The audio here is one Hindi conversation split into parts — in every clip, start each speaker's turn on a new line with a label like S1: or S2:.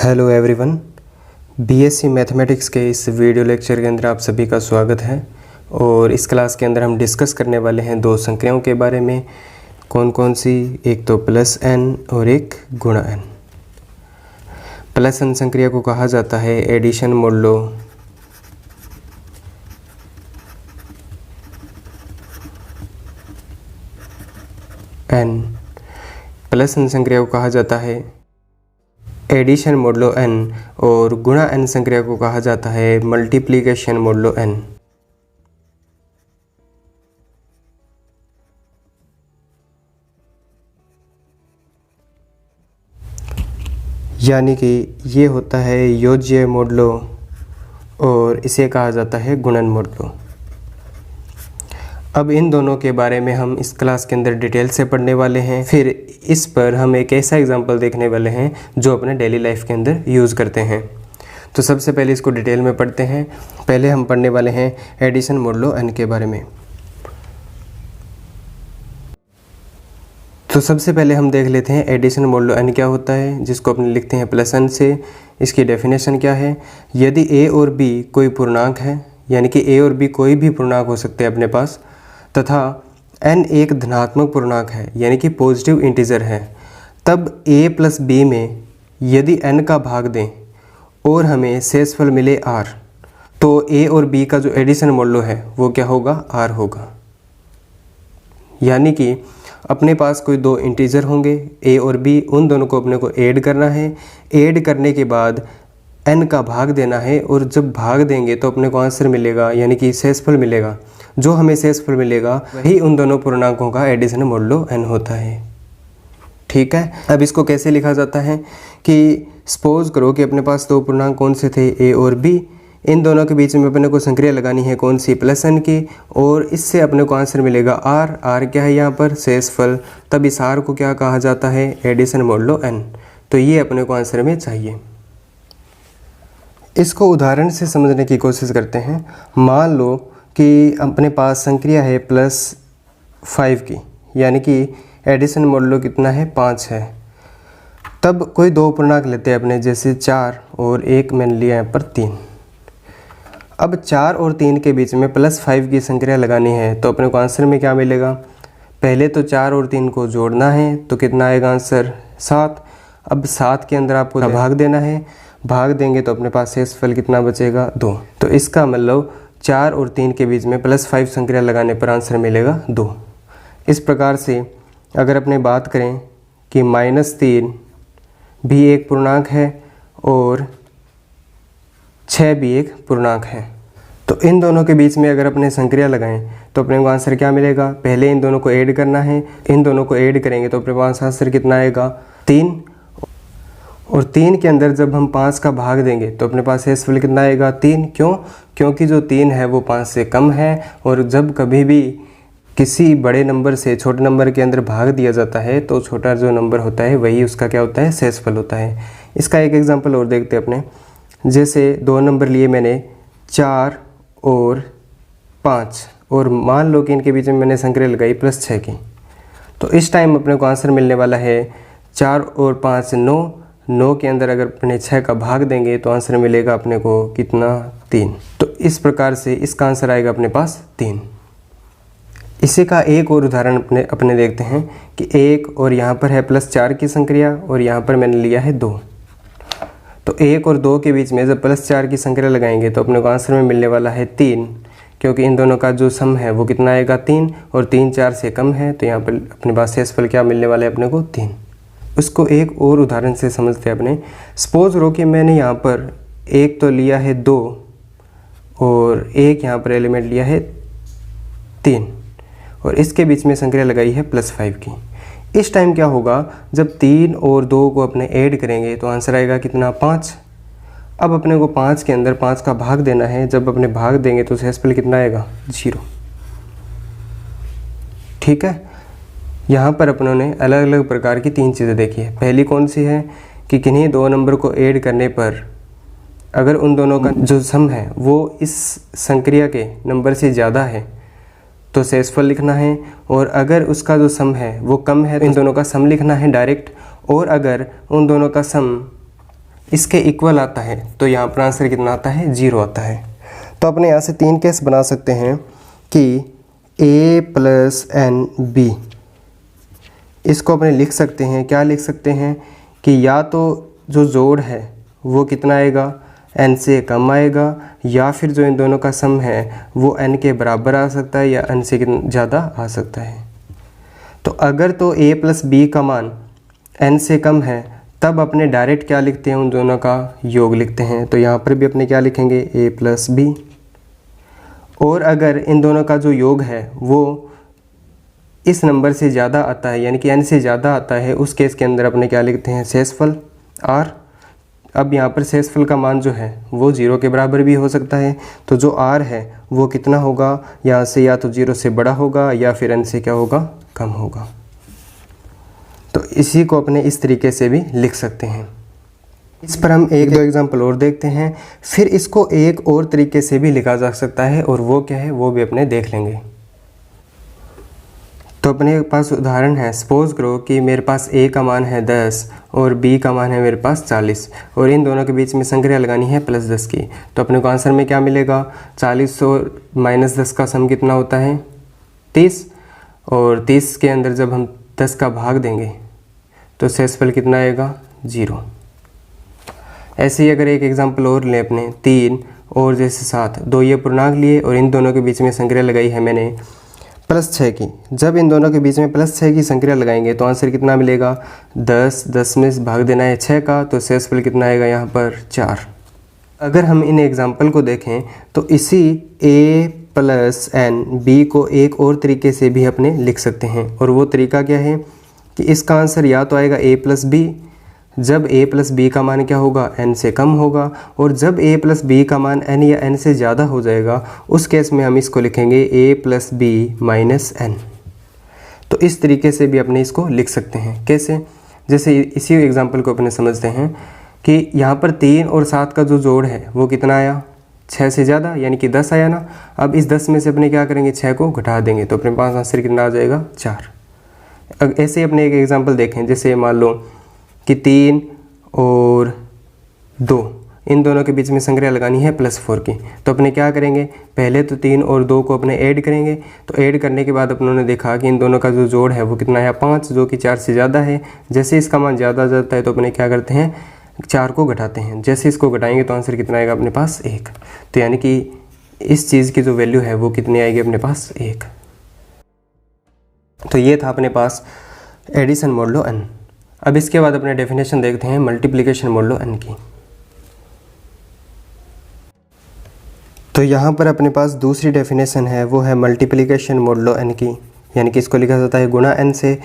S1: हेलो एवरीवन, बीएससी मैथमेटिक्स के इस वीडियो लेक्चर के अंदर आप सभी का स्वागत है। और इस क्लास के अंदर हम डिस्कस करने वाले हैं दो संख्याओं के बारे में। कौन कौन सी? एक तो प्लस एन और एक गुणा एन। प्लस एन संक्रिया को कहा जाता है addition modulo N. Plus N संक्रिया को कहा जाता है एडिशन मोडुलो एन और गुणा एन संक्रिया को कहा जाता है मल्टीप्लिकेशन मोडुलो एन। यानी कि ये होता है योज्य मोडुलो और इसे कहा जाता है गुणन मोडुलो। अब इन दोनों के बारे में हम इस क्लास के अंदर डिटेल से पढ़ने वाले हैं। फिर इस पर हम एक ऐसा एग्जांपल देखने वाले हैं जो अपने डेली लाइफ के अंदर यूज़ करते हैं। तो सबसे पहले इसको डिटेल में पढ़ते हैं। पहले हम पढ़ने वाले हैं एडिशन मोडुलो एन के बारे में। तो सबसे पहले हम देख लेते हैं एडिशन मोडुलो एन क्या होता है, जिसको अपने लिखते हैं प्लस एन से। इसकी डेफिनेशन क्या है? यदि ए और बी कोई पूर्णांक है, यानी कि ए और बी कोई भी पूर्णांक हो सकते हैं अपने पास, तथा n एक धनात्मक पूर्णांक है यानी कि पॉजिटिव इंटीजर है, तब a प्लस b में यदि n का भाग दें और हमें शेषफल मिले r, तो a और b का जो एडिशन मोडुलो है वो क्या होगा? r होगा। यानी कि अपने पास कोई दो इंटीजर होंगे a और b, उन दोनों को अपने को ऐड करना है। ऐड करने के बाद n का भाग देना है और जब भाग देंगे तो अपने को आंसर मिलेगा, यानी कि शेषफल मिलेगा। जो हमें शेषफल मिलेगा वही उन दोनों पूर्णांकों का एडिशन मोडुलो n होता है। ठीक है, अब इसको कैसे लिखा जाता है कि सपोज करो कि अपने पास दो पूर्णांक कौन से थे, a और b। इन दोनों के बीच में अपने को संक्रिया लगानी है कौन सी? प्लस n की, और इससे अपने को आंसर मिलेगा r। क्या है यहाँ पर? शेषफल। तब इस r को क्या कहा जाता है? Addition modulo n। तो ये अपने को आंसर में चाहिए। इसको उदाहरण से समझने की कोशिश करते हैं। मान लो कि अपने पास संक्रिया है +5 की, यानी कि एडिशन मोडुलो कितना है? 5 है। तब कोई दो पूर्णांक लेते हैं अपने, जैसे 4 और एक मैंने लिया यहाँ पर 3। अब 4 और 3 के बीच में +5 की संक्रिया लगानी है, तो अपने को आंसर में क्या मिलेगा? पहले तो 4 और 3 को जोड़ना है, तो कितना आएगा आंसर? 7। अब 7 के अंदर आपको भाग देना है। भाग देंगे तो अपने पास शेषफल कितना बचेगा? 2। तो इसका मतलब 4 और 3 के बीच में +5 संक्रिया लगाने पर आंसर मिलेगा 2। इस प्रकार से अगर अपने बात करें कि -3 भी एक पूर्णांक है और 6 भी एक पूर्णांक है, तो इन दोनों के बीच में अगर अपने संक्रिया लगाएं तो अपने को आंसर क्या मिलेगा? पहले इन दोनों को ऐड करना है। इन दोनों को ऐड करेंगे तो अपने पास आंसर कितना आएगा? 3। और 3 के अंदर जब हम 5 का भाग देंगे तो अपने पास शेषफल कितना आएगा? 3। क्यों? क्योंकि जो 3 है वो 5 से कम है, और जब कभी भी किसी बड़े नंबर से छोटे नंबर के अंदर भाग दिया जाता है तो छोटा जो नंबर होता है वही उसका क्या होता है? शेषफल होता है। इसका एक एग्जांपल और देखते हैं अपने। जैसे दो नंबर लिए मैंने 4 और 5, और मान लो कि इनके बीच में मैंने संक्रिया लगाई +6 की, तो इस टाइम अपने को आंसर मिलने वाला है 4 और 5 9 के अंदर अगर अपने 6 का भाग देंगे तो आंसर मिलेगा अपने को कितना? 3। तो इस प्रकार से इसका आंसर आएगा अपने पास 3। इसी का एक और उदाहरण अपने देखते हैं कि 1 और यहाँ पर है +4 की संक्रिया, और यहाँ पर मैंने लिया है 2। तो 1 और 2 के बीच में जब +4 की संक्रिया लगाएंगे तो अपने को आंसर में मिलने वाला है 3, क्योंकि इन दोनों का जो सम है वो कितना आएगा? 3, और 3 4 से कम है, तो यहाँ पर अपने पास शेषफल क्या मिलने वाला है अपने को? 3। उसको एक और उदाहरण से समझते हैं अपने। सपोज करो कि मैंने यहाँ पर एक तो लिया है 2 और एक यहाँ पर एलिमेंट लिया है 3, और इसके बीच में संक्रिया लगाई है +5 की। इस टाइम क्या होगा? जब 3 और 2 को अपने ऐड करेंगे तो आंसर आएगा कितना? 5। अब अपने को 5 के अंदर 5 का भाग देना है। जब अपने भाग देंगे तो शेषफल कितना आएगा? 0। ठीक है, यहाँ पर अपनों ने अलग अलग प्रकार की 3 चीज़ें देखी है। पहली कौन सी है कि किन्हीं दो नंबर को ऐड करने पर अगर उन दोनों का जो सम है वो इस संक्रिया के नंबर से ज़्यादा है तो शेषफल लिखना है, और अगर उसका जो सम है वो कम है तो इन दोनों का सम लिखना है डायरेक्ट, और अगर उन दोनों का सम इसके इक्वल आता है तो यहाँ पर आंसर कितना आता है, 0 आता है। तो अपने यहाँ से 3 केस बना सकते हैं कि a प्लस एन बी, इसको अपने लिख सकते हैं, क्या लिख सकते हैं कि या तो जो जोड़ है वो कितना आएगा, n से कम आएगा, या फिर जो इन दोनों का सम है वो n के बराबर आ सकता है या n से ज़्यादा आ सकता है। तो अगर तो a प्लस बी का मान n से कम है तब अपने डायरेक्ट क्या लिखते हैं, उन दोनों का योग लिखते हैं। तो यहाँ पर भी अपने क्या लिखेंगे, a प्लस बी। और अगर इन दोनों का जो योग है वो इस नंबर से ज़्यादा आता है, यानी कि n से ज़्यादा आता है, उस केस के अंदर अपने क्या लिखते हैं, शेषफल r। अब यहाँ पर शेषफल का मान जो है वो 0 के बराबर भी हो सकता है। तो जो r है वो कितना होगा, यहाँ से या तो 0 से बड़ा होगा या फिर n से क्या होगा, कम होगा। तो इसी को अपने इस तरीके से भी लिख सकते हैं। इस पर हम एक दो एग्जाम्पल और देखते हैं, फिर इसको एक और तरीके से भी लिखा जा सकता है, और वो क्या है वो भी अपने देख लेंगे। तो अपने पास उदाहरण है, सपोज करो कि मेरे पास a का मान है 10 और b का मान है मेरे पास 40, और इन दोनों के बीच में संक्रिया लगानी है +10 की। तो अपने को आंसर में क्या मिलेगा, 40 और -10 का सम कितना होता है, 30, और 30 के अंदर जब हम 10 का भाग देंगे तो शेषफल कितना आएगा, 0। ऐसे ही अगर एक एग्जाम्पल और लें अपने, 3 और जैसे 7, दो ये पूर्णांक लिए और इन दोनों के बीच में संक्रिया लगाई है मैंने +6 की। जब इन दोनों के बीच में +6 की संक्रिया लगाएंगे तो आंसर कितना मिलेगा, 10 में से भाग देना है 6 का, तो शेषफल कितना आएगा यहाँ पर, 4। अगर हम इन एग्जाम्पल को देखें तो इसी a प्लस एन बी को एक और तरीके से भी अपने लिख सकते हैं, और वो तरीका क्या है कि इसका आंसर या तो आएगा a प्लस बी, जब a प्लस बी का मान क्या होगा, n से कम होगा, और जब a प्लस बी का मान n या n से ज़्यादा हो जाएगा उस केस में हम इसको लिखेंगे a plus B minus n। तो इस तरीके से भी अपने इसको लिख सकते हैं। कैसे, जैसे इसी एग्जांपल को अपने समझते हैं कि यहाँ पर 3 और 7 का जो जोड़ है वो कितना आया, 6 से ज़्यादा, यानी कि 10 आया ना। अब इस 10 में से अपने क्या करेंगे, 6 को घटा देंगे, तो अपने पास आंसर कितना आ जाएगा, 4। ऐसे ही अपने एक एग्जाम्पल देखें, जैसे मान लो कि 3 और 2, इन दोनों के बीच में संक्रिया लगानी है +4 की। तो अपने क्या करेंगे, पहले तो 3 और 2 को अपने ऐड करेंगे। तो ऐड करने के बाद अपनों ने देखा कि इन दोनों का जो जोड़ है वो कितना है, 5, जो कि 4 से ज़्यादा है। जैसे इसका मान ज़्यादा जाता है तो अपने क्या करते हैं, 4 को घटाते हैं। जैसे इसको घटाएंगे तो आंसर कितना आएगा अपने पास, 1। तो यानी कि इस चीज़ की जो वैल्यू है वो कितनी आएगी अपने पास, 1। तो ये था अपने पास एडिशन मोडुलो n। अब इसके बाद अपने डेफिनेशन देखते हैं मल्टीप्लिकेशन मोडुलो n की। तो यहाँ पर अपने पास दूसरी डेफिनेशन है, वो है मल्टीप्लिकेशन मोडुलो n की, यानी कि इसको लिखा जाता है गुणा n से।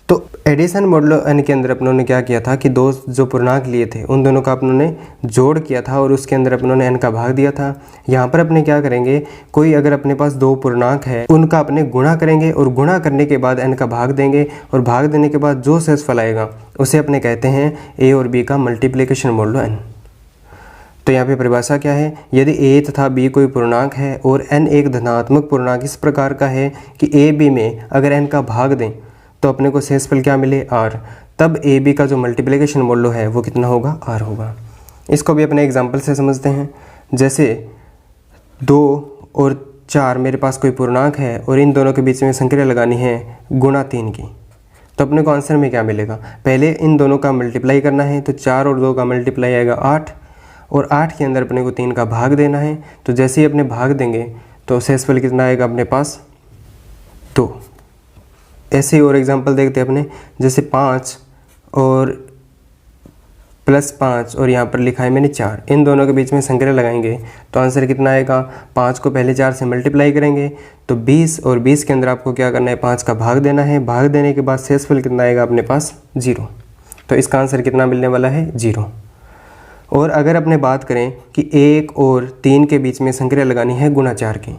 S1: तो एडिशन मोडुलो n के अंदर अपनों ने क्या किया था कि दो जो पूर्णांक लिए थे उन दोनों का अपनों ने जोड़ किया था और उसके अंदर अपनों ने n का भाग दिया था। यहाँ पर अपने क्या करेंगे, कोई अगर अपने पास दो पूर्णांक है उनका अपने गुणा करेंगे और गुणा करने के बाद n का भाग देंगे, और भाग देने के बाद जो शेषफल आएगा उसे अपने कहते हैं a और b का मल्टीप्लिकेशन मोडुलो n। तो यहाँ पे परिभाषा क्या है, यदि a तथा b कोई पूर्णांक है और n एक धनात्मक पूर्णांक इस प्रकार का है कि a b में अगर n का भाग दें तो अपने को शेषफल क्या मिले, r, तब a b का जो मल्टीप्लिकेशन मोडुलो है वो कितना होगा, r होगा। इसको भी अपने एग्जांपल से समझते हैं। जैसे 2 और 4 मेरे पास कोई पूर्णांक है और इन दोनों के बीच में संक्रिया लगानी है गुणा 3 की। तो अपने को आंसर में क्या मिलेगा, पहले इन दोनों का मल्टीप्लाई करना है। तो 4 और 2 का मल्टीप्लाई आएगा 8, और 8 के अंदर अपने को 3 का भाग देना है। तो जैसे ही अपने भाग देंगे तो शेषफल कितना आएगा अपने पास, 2। ऐसे ही और एग्जांपल देखते हैं अपने, जैसे 5 और +5 और यहाँ पर लिखा है मैंने 4, इन दोनों के बीच में संक्रिया लगाएंगे तो आंसर कितना आएगा, 5 को पहले 4 से मल्टीप्लाई करेंगे तो 20, और 20 के अंदर आपको क्या करना है, 5 का भाग देना है। भाग देने के बाद शेषफल कितना आएगा अपने पास, 0। तो इसका आंसर कितना मिलने वाला है, 0। और अगर अपने बात करें कि 1 और 3 के बीच में संक्रिया लगानी है गुणा 4 की,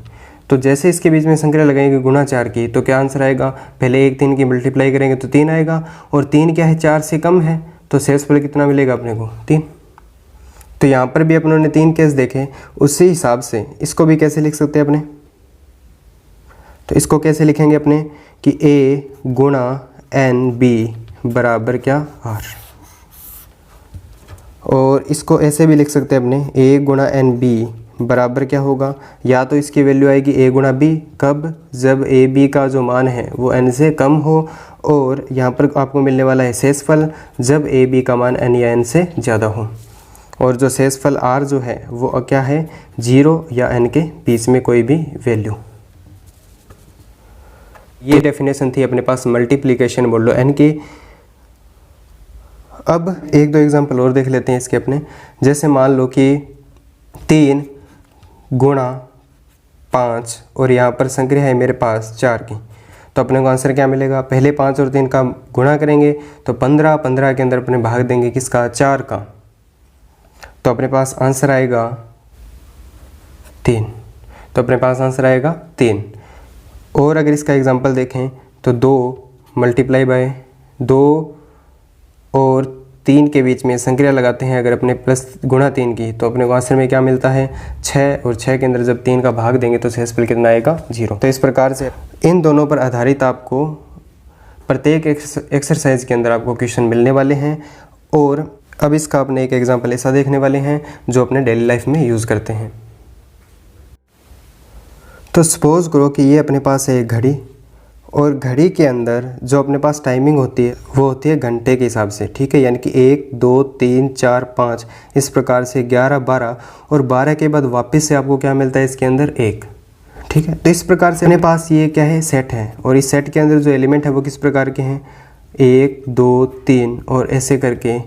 S1: तो जैसे इसके बीच में संक्रिया लगाएंगे गुणा 4 की तो क्या आंसर आएगा, पहले 1 3 की मल्टीप्लाई करेंगे तो 3 आएगा, और 3 क्या है, 4 से कम है, तो शेषफल कितना मिलेगा अपने को, 3। तो यहाँ पर भी अपनों ने 3 केस देखे, उसी हिसाब से इसको भी कैसे लिख सकते हैं अपने। तो इसको कैसे लिखेंगे अपने कि a गुणा n b बराबर क्या, r। और इसको ऐसे भी लिख सकते हैं अपने ए गुणा एन बी बराबर क्या होगा, या तो इसकी वैल्यू आएगी ए गुणा बी, कब, जब ए बी का जो मान है वो एन से कम हो, और यहाँ पर आपको मिलने वाला है शेषफल जब ए बी का मान एन या एन से ज़्यादा हो, और जो शेषफल आर जो है वो क्या है 0 या एन के बीच में कोई भी वैल्यू। ये डेफिनेशन थी अपने पास मल्टीप्लिकेशन मॉडुलो एन की। अब एक दो एग्जांपल और देख लेते हैं इसके अपने। जैसे मान लो कि 3 गुणा 5 और यहाँ पर संक्रिया है मेरे पास 4 की, तो अपने को आंसर क्या मिलेगा, पहले 5 और 3 का गुणा करेंगे तो 15 के अंदर अपने भाग देंगे किसका, 4 का, तो अपने पास आंसर आएगा 3। तो अपने पास आंसर आएगा 3। और अगर इसका एग्जांपल देखें तो 2 मल्टीप्लाई बाय 2 और 3 के बीच में संक्रिया लगाते हैं अगर अपने प्लस गुणा 3 की, तो अपने को आंसर में क्या मिलता है 6, और 6 के अंदर जब 3 का भाग देंगे तो शेषफल कितना आएगा 0। तो इस प्रकार से इन दोनों पर आधारित आपको प्रत्येक एक्सरसाइज के अंदर आपको क्वेश्चन मिलने वाले हैं। और अब इसका अपने एक एग्जाम्पल ऐसा देखने वाले हैं जो अपने डेली लाइफ में यूज़ करते हैं। तो सपोज करो कि ये अपने पास है एक घड़ी, और घड़ी के अंदर जो अपने पास टाइमिंग होती है वो होती है घंटे के हिसाब से, ठीक है, यानी कि 1 2 3 4 5 इस प्रकार से 11 12, और 12 के बाद वापस से आपको क्या मिलता है इसके अंदर 1, ठीक है। तो इस प्रकार से अपने पास ये क्या है सेट है, और इस सेट के अंदर जो एलिमेंट है वो किस प्रकार के हैं 1 2 3 और ऐसे करके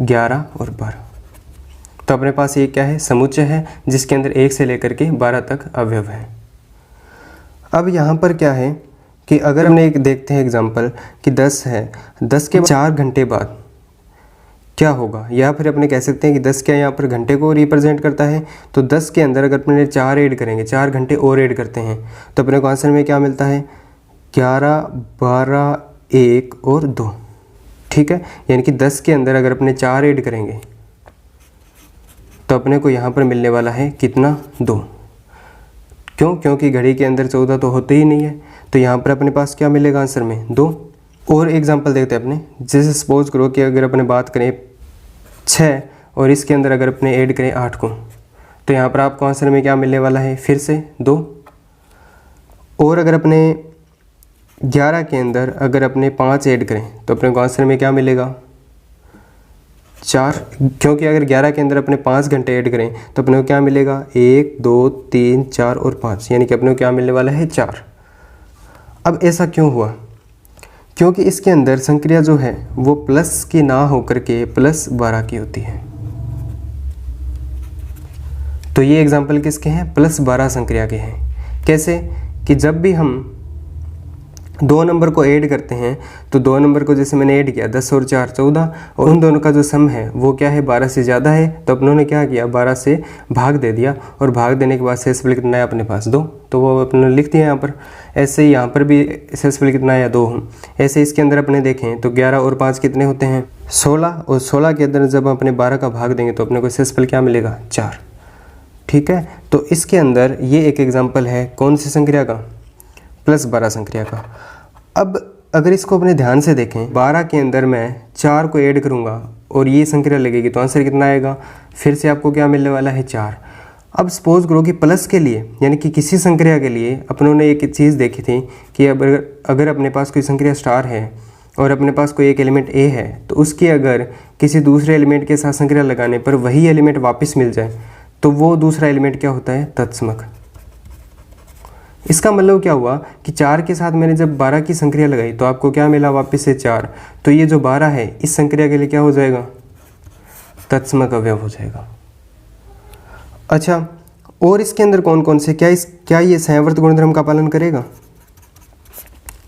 S1: 11 और 12। तो अपने पास ये क्या है समुच्चय है जिसके अंदर 1 से लेकर के 12 तक अवयव है। अब यहाँ पर क्या है कि अगर हमने एक देखते हैं एग्जांपल कि 10 है, 10 के 4 घंटे बाद क्या होगा, या फिर अपने कह सकते हैं कि 10 क्या यहाँ पर घंटे को रिप्रेजेंट करता है, तो 10 के अंदर अगर अपने 4 ऐड करेंगे, 4 घंटे और ऐड करते हैं, तो अपने को आंसर में क्या मिलता है 11 12 1 और 2, ठीक है। यानी कि 10 के अंदर अगर अपने 4 ऐड करेंगे तो अपने को यहाँ पर मिलने वाला है कितना 2। क्यों, क्योंकि घड़ी के अंदर 14 तो होते ही नहीं है, तो यहाँ पर अपने पास क्या मिलेगा आंसर में 2। और एग्जांपल देखते हैं अपने। जैसे सपोज करो कि अगर अपने बात करें 6 और इसके अंदर अगर अपने ऐड करें 8 को, तो यहाँ पर आपको आंसर में क्या मिलने वाला है फिर से 2। और अगर अपने 11 के अंदर अगर अपने 5 ऐड करें तो अपने को आंसर में क्या मिलेगा 4, क्योंकि अगर 11 के अंदर अपने 5 घंटे ऐड करें तो अपने को क्या मिलेगा 1 2 3 4 और 5, यानी कि अपने को क्या मिलने वाला है 4। अब ऐसा क्यों हुआ, क्योंकि इसके अंदर संक्रिया जो है वो प्लस की ना होकर के प्लस 12 की होती है। तो ये एग्जाम्पल किसके हैं प्लस 12 संक्रिया के हैं। कैसे कि जब भी हम 2 नंबर को ऐड करते हैं तो 2 नंबर को जैसे मैंने ऐड किया 10 और 4 14, और उन दोनों का जो सम है वो क्या है 12 से ज़्यादा है, तो अपनों ने क्या किया 12 से भाग दे दिया, और भाग देने के बाद शेषफल कितना है अपने पास 2, तो वो अपने लिख दिया यहाँ पर। ऐसे ही यहाँ पर भी शेषफल कितना है 2। ऐसे इसके अंदर अपने देखें तो 11 और 5 कितने होते हैं 16, और 16 के अंदर जब अपने 12 का भाग देंगे तो अपने को शेषफल क्या मिलेगा 4, ठीक है। तो इसके अंदर ये एक एग्जाम्पल है कौन सी संक्रिया का प्लस 12 संक्रिया का। अब अगर इसको अपने ध्यान से देखें 12 के अंदर मैं 4 को ऐड करूंगा और ये संक्रिया लगेगी तो आंसर कितना आएगा फिर से आपको क्या मिलने वाला है 4। अब सपोज करो कि प्लस के लिए यानी कि किसी संक्रिया के लिए अपनों ने एक चीज़ देखी थी कि अगर अपने पास कोई संक्रिया स्टार है और अपने पास कोई एक एलिमेंट ए है, तो उसकी अगर किसी दूसरे एलिमेंट के साथ संक्रिया लगाने पर वही एलिमेंट वापस मिल जाए तो वो दूसरा एलिमेंट क्या होता है तत्समक। इसका मतलब क्या हुआ कि 4 के साथ मैंने जब 12 की संक्रिया लगाई तो आपको क्या मिला वापस से 4, तो ये जो 12 है इस संक्रिया के लिए क्या हो जाएगा तत्समक अवयव हो जाएगा। अच्छा, और इसके अंदर कौन कौन से क्या ये संवर्त गुणधर्म का पालन करेगा,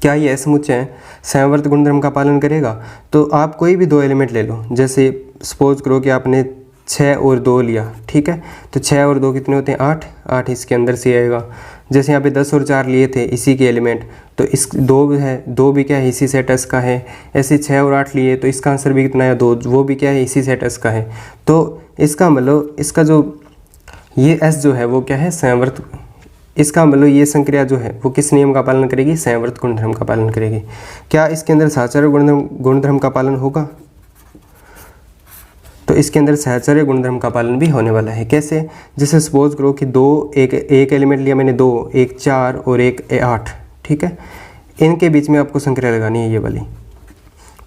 S1: क्या ये समुच्चय संवर्त गुणधर्म का पालन करेगा। तो आप कोई भी 2 एलिमेंट ले लो, जैसे सपोज करो कि आपने 6 और 2 लिया, ठीक है, तो 6 और 2 कितने होते हैं 8, 8 इसके अंदर से आएगा। जैसे यहाँ पे 10 और 4 लिए थे इसी के एलिमेंट, तो इस 2 है, 2 भी क्या है इसी सेट एस का है। ऐसे 6 और 8 लिए तो इसका आंसर भी कितना है 2, वो भी क्या है इसी सेट एस का है। तो इसका मतलब इसका जो ये एस जो है वो क्या है संवर्त, इसका मतलब ये संक्रिया जो है वो किस नियम का पालन करेगी संवर्त गुणधर्म का पालन करेगी। क्या इसके अंदर साचार गुणधर्म का पालन होगा। तो इसके अंदर सहचर्य गुणधर्म का पालन भी होने वाला है। कैसे? जैसे सपोज करो कि एक एलिमेंट लिया मैंने 2, एक 4 और एक 8, ठीक है। इनके बीच में आपको संक्रिया लगानी है ये वाली।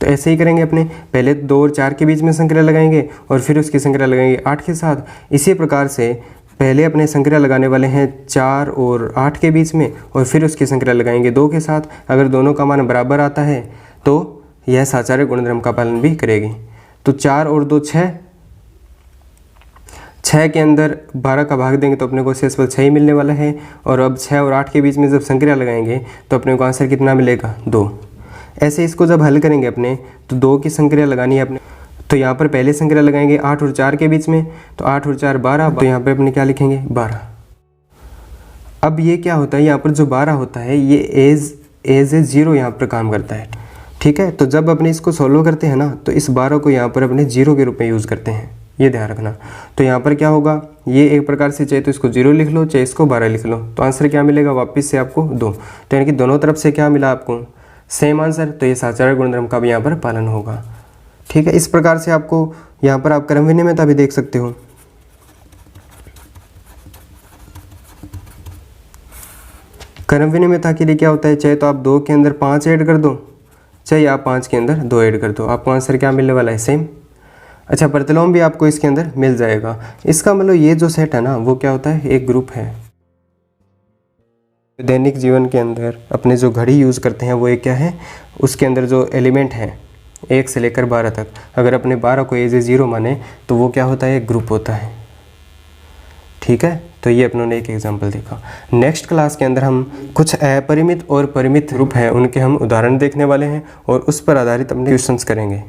S1: तो ऐसे ही करेंगे अपने, पहले 2 और 4 के बीच में संक्रिया लगाएंगे और फिर उसकी संक्रिया लगाएंगे 8 के साथ। इसी प्रकार से पहले अपने संक्रिया लगाने वाले हैं 4 और 8 के बीच में और फिर उसकी संक्रिया लगाएंगे 2 के साथ। अगर दोनों का मान बराबर आता है तो यह साचार्य गुणधर्म का पालन भी करेगी। तो 4 और 2 6 के अंदर 12 का भाग देंगे तो अपने को शेषफल 6 ही मिलने वाला है। और अब 6 और 8 के बीच में जब संक्रिया लगाएंगे तो अपने को आंसर कितना मिलेगा? 2। ऐसे इसको जब हल करेंगे अपने तो 2 की संक्रिया लगानी है अपने, तो यहाँ पर पहले संक्रिया लगाएंगे 8 और 4 के बीच में, तो 8 और 4 12, तो यहाँ पर अपने क्या लिखेंगे? 12। अब ये क्या होता है, यहाँ पर जो 12 होता है ये एज ए 0 यहाँ पर काम करता है, ठीक है। तो जब अपने इसको सॉल्व करते हैं ना तो इस 12 को यहाँ पर अपने 0 के रूप में यूज़ करते हैं, ये ध्यान रखना। तो यहाँ पर क्या होगा, ये एक प्रकार से चाहे तो इसको 0 लिख लो, चाहे इसको 12 लिख लो, तो आंसर क्या मिलेगा? वापस से आपको 2। तो यानी कि दोनों तरफ से क्या मिला आपको? Same answer. तो ये साचार्य गुणधर्म का भी यहाँ पर पालन होगा, ठीक है। इस प्रकार से आपको यहाँ पर आप क्रम विनिमयता भी देख सकते हो। क्रम विनिमयता के लिए क्या होता है, चाहे तो आप 2 के अंदर 5 ऐड कर दो, चाहे आप 5 के अंदर 2 ऐड कर दो, आपको आंसर क्या मिलने वाला है? सेम। अच्छा, प्रतिलोम भी आपको इसके अंदर मिल जाएगा। इसका मतलब ये जो सेट है ना वो क्या होता है? एक ग्रुप है। दैनिक जीवन के अंदर अपने जो घड़ी यूज़ करते हैं वो एक क्या है, उसके अंदर जो एलिमेंट हैं 1 से लेकर 12 तक, अगर अपने 12 को एज ए 0 माने तो वो क्या होता है? एक ग्रुप होता है, ठीक है। तो ये अपनों ने एक एग्जांपल देखा। नेक्स्ट क्लास के अंदर हम कुछ अपरिमित और परिमित ग्रुप हैं उनके हम उदाहरण देखने वाले हैं और उस पर आधारित अपने क्वेश्चंस करेंगे।